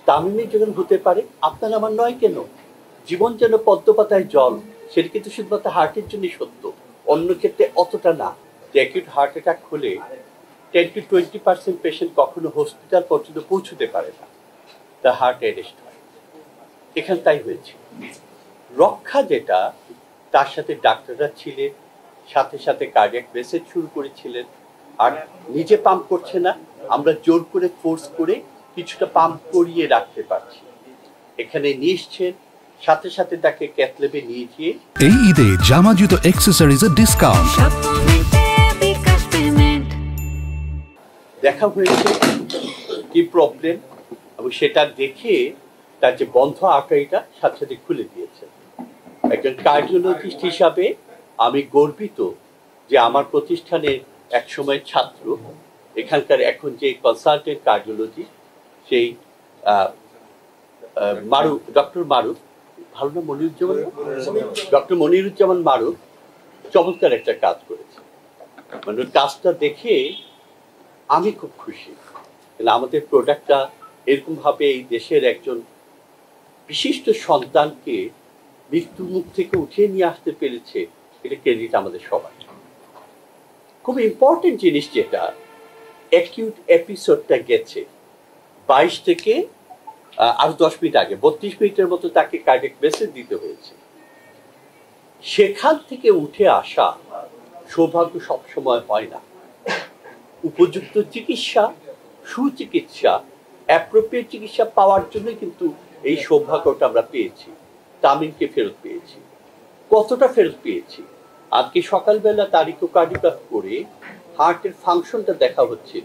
তামিমে যখন হতে পারে আপনার আমার নয় কেন? জীবন যেন পদ্মপাতায় জল, সেটা কিন্তু শুধুমাত্র হার্টের জন্যই সত্য, অন্য ক্ষেত্রে অতটা না। যে অ্যাকিউট হার্ট অ্যাটাক হলে 10-20% পেশেন্ট কখনো হসপিটাল পর্যন্ত পৌঁছতে পারে না, তার হার্ট অ্যারেস্ট হয়। এখানে তাই হয়েছে। রক্ষা যেটা, তার সাথে ডাক্তাররা ছিলেন, সাথে সাথে কার্ডিয়াক মেসেজ শুরু করেছিলেন, আর নিজে পাম্প করছে না, আমরা জোর করে ফোর্স করে কিছুটা পাম্প করিয়ে রাখতে পারছি। এখানে নিয়ে এসছেন, সাথে সাথে তাকে ক্যাথল্যাবে নিয়ে গিয়ে এই ঈদে জামা জুতো অ্যাক্সেসরিজের ডিসকাউন্ট দেখা হয়েছে কি প্রবলেম, এবং সেটা দেখে তার যে বন্ধ আর্টারিটা সাথে সাথে খুলে দিয়েছেন। একজন কার্ডিওলজিস্ট হিসাবে আমি গর্বিত যে আমার প্রতিষ্ঠানের এক সময় ছাত্র, এখানকার এখন যে কনসালটেন্ট কার্ডিওলজিস্ট, সেই মারুফ, ডক্টর মারুফ, ভালো না মনিরুজ্জামান, ডক্টর মনিরুজ্জামান মারুফ চমৎকার একটা কাজ করেছে। মানে কাজটা দেখে আমি খুব খুশি। আমাদের প্রোডাক্টটা এরকমভাবে এই দেশের একজন বিশিষ্ট সন্তানকে মৃত্যু মুখ থেকে উঠিয়ে নিয়ে আসতে পেরেছে, এটা ক্রেডিট আমাদের সবাই। খুব ইম্পর্টেন্ট জিনিস যেটা, অ্যাকিউট এপিসোডটা গেছে 22 থেকে আরো 10 মিনিট আগে, 32 মিনিটের মতো তাকে কার্ডিয়াক মেসেজ দিতে হয়েছে। সেখান থেকে উঠে আসা সৌভাগ্য সবসময় হয় না। উপযুক্ত চিকিৎসা, সুচিকিৎসা, অ্যাপ্রোপ্রিয়েট চিকিৎসা পাওয়ার জন্য কিন্তু এই সৌভাগ্যটা আমরা পেয়েছি। তামিমকে ফেরত পেয়েছি। কতটা ফেরত পেয়েছি? আজকে সকালবেলা তার ইকোকার্ডিওগ্রাফ করে হার্টের ফাংশনটা দেখা হচ্ছিল,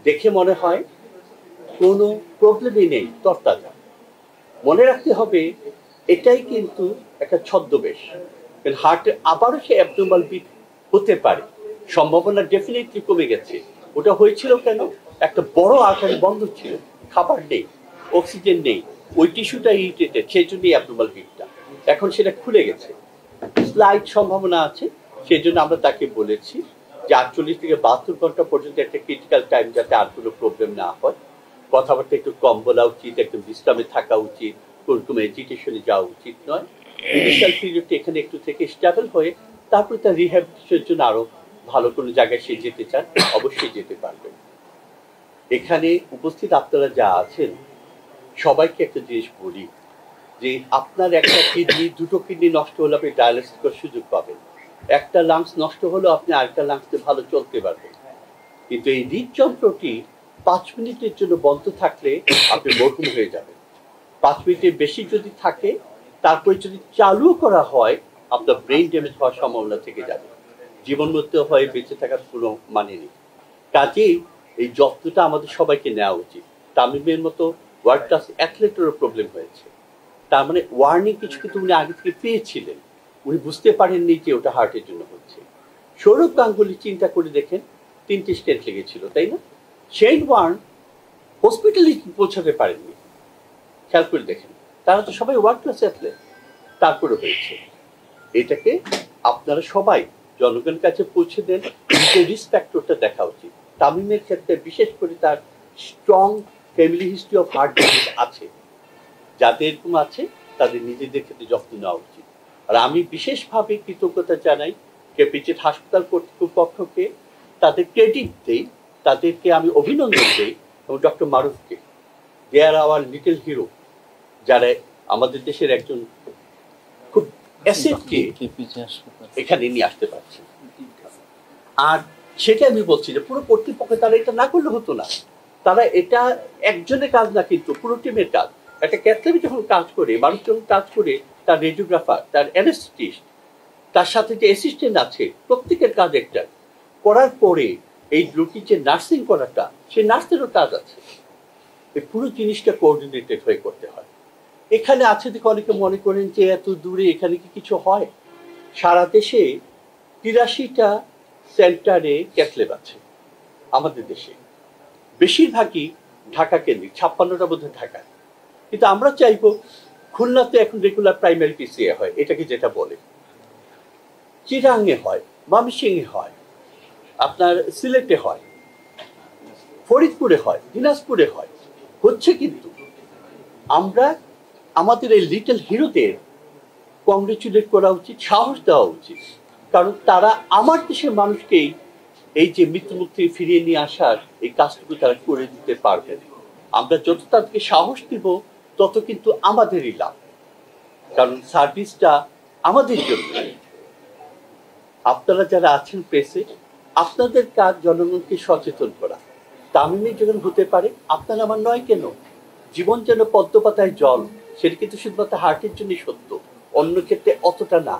দেখে মনে হয় কোনো প্রবলেমই নেই, তরতাজা। মনে রাখতে হবে এটাই কিন্তু একটা ছদ্মবেশ, হার্টের আবারও সে অ্যাবনর্মাল বিট হতে পারে, সম্ভাবনা ডেফিনেটলি কমে গেছে। ওটা হয়েছিল কেন? একটা বড় আর্টারি বন্ধ ছিল, খাবার নেই, অক্সিজেন নেই, ওই টিস্যুটা ইরিটেটেড, সেই জন্যই অ্যাবনর্মাল বিটটা। এখন সেটা খুলে গেছে, স্লাইড সম্ভাবনা আছে। সেই জন্য আমরা তাকে বলেছি যে 48 থেকে 72 ঘন্টা পর্যন্ত একটা ক্রিটিক্যাল টাইম, যাতে আর কোনো প্রবলেম না হয়। কথাবার্তা একটু কম বলা উচিত, একটু বিশ্রামে থাকা উচিত, কোনো এজিটেশনে যাওয়া উচিত নয়। ইনিশিয়াল পিরিয়ডটা এখানে একটু থেকে স্টেবল হয়ে তারপরে তার রিহ্যাবিলিটেশনের জন্য আরো ভালো কোনো জায়গায় সে যেতে চান, অবশ্যই যেতে পারবেন। এখানে উপস্থিত আপনারা যা আছেন সবাইকে একটা জিনিস বলি, যে আপনার একটা কিডনি, দুটো কিডনি নষ্ট হলে আপনি ডায়ালিসিস করার সুযোগ পাবেন, একটা লাংস নষ্ট হলেও আপনি আরেকটা লাংসে ভালো চলতে পারবেন। কিন্তু এই হৃদযন্ত্রটি 5 মিনিটের জন্য বন্ধ থাকলে আপনি মরহুম হয়ে যাবেন। 5 মিনিটের বেশি যদি থাকে, তারপরে যদি চালু করা হয়, আপনার ব্রেন ড্যামেজ হওয়ার সম্ভাবনা থেকে যাবে, জীবন মৃত্যু হয়ে বেঁচে থাকার কোনো মানে নেই। কাজেই এই যত্নটা আমাদের সবাইকে নেওয়া উচিত। তামিমের মতো ওয়ার্ল্ড ক্লাস অ্যাথলেটেরও প্রবলেম হয়েছে, তার মানে ওয়ার্নিং কিছু কিন্তু উনি আগে থেকে পেয়েছিলেন, উনি বুঝতে পারেননি যে ওটা হার্টের জন্য হচ্ছে। সৌরভ গাঙ্গুলি চিন্তা করে দেখেন, 3টে স্টেন্ট লেগেছিল, তাই না? শেন ওয়ার্ন হসপিটালে পৌঁছাতে পারেননি, খেয়াল করে দেখেন। তারা তো সবাই ওয়ার্ল্ড ক্লাস অ্যাথলেট, তারপরে হয়েছে। এটাকে আপনারা সবাই জনগণের কাছে পৌঁছে দেন, নিজের রিস্ক ফ্যাক্টরটা দেখা উচিত। তামিমের ক্ষেত্রে বিশেষ করে তার strong family history of heart disease আছে, যাদের এরকম আছে তাদের নিজেদের ক্ষেত্রে যত্ন নেওয়া উচিত। আর আমি বিশেষভাবে কৃতজ্ঞতা জানাই কেপিজেড হাসপাতাল কর্তৃপক্ষকে, তাদের ক্রেডিট দেই, তাদেরকে আমি অভিনন্দন দিই, এবং ডক্টর মারুফকে, they are our little hero, যারা আমাদের দেশের একজন খুব অ্যাসেটকে এখানে নিয়ে আসতে পারছে। আর সেটা আমি বলছি যে পুরো কর্তৃপক্ষ তারা এটা না করলে হতো না। তারা এটা একজনের কাজ না, কিন্তু পুরো টিমের কাজ। একটা ক্যাথল্যাবে যখন কাজ করে, মানুষ যখন কাজ করে, তার রেডিওগ্রাফার, তার অ্যানেস্থেটিস্ট, তার সাথে যে অ্যাসিস্ট্যান্ট আছে, প্রত্যেকের কাজ একটা। করার পরে এই রোগীর যে নার্সিং করাটা, সেই নার্সেরও কাজ আছে। এই পুরো জিনিসটা কোঅর্ডিনেটেড হয়ে করতে হয়। এখানে আছে দেখে অনেকে মনে করেন যে এত দূরে এখানে কি কিছু হয়। সারা দেশে 83টা সেন্টারে ক্যাথল্যাব আছে আমাদের দেশে, বেশিরভাগই ঢাকা কেন্দ্রিক, 56টা বোধহয় ঢাকায়। কিন্তু আমরা চাইবো, খুলনাতে এখন রেগুলার প্রাইমারি পিসিএ হয়, এটাকে যেটা বলে, চিটাগাংয়ে হয়, ময়মনসিংহে হয়, আপনার সিলেটে হয়, ফরিদপুরে হয়, দিনাজপুরে হয়, হচ্ছে। কিন্তু আমরা আমাদের এই লিটল হিরোদের কংগ্রেচুলেট করা উচিত, সাহস দেওয়া উচিত, কারণ তারা আমার দেশের মানুষকেই এই যে মৃত্যুমুখ থেকে ফিরিয়ে নিয়ে আসার এই কাজটুকু তারা করে দিতে পারবেন। আমরা যত তাদেরকে সাহস দিব তত কিন্তু আমাদেরই লাভ, কারণ সার্ভিসটা আমাদের জন্য। আপনারা যারা আছেন প্রেসে, আপনাদের কাজ জনগণকে সচেতন করা। তামিমের যখন হতে পারে, আপনার আমার নয় কেন? জীবন যেন পদ্ম পাতায় জল, সেটা কিন্তু শুধুমাত্র হার্টের জন্যই সত্য, অন্য ক্ষেত্রে অতটা না।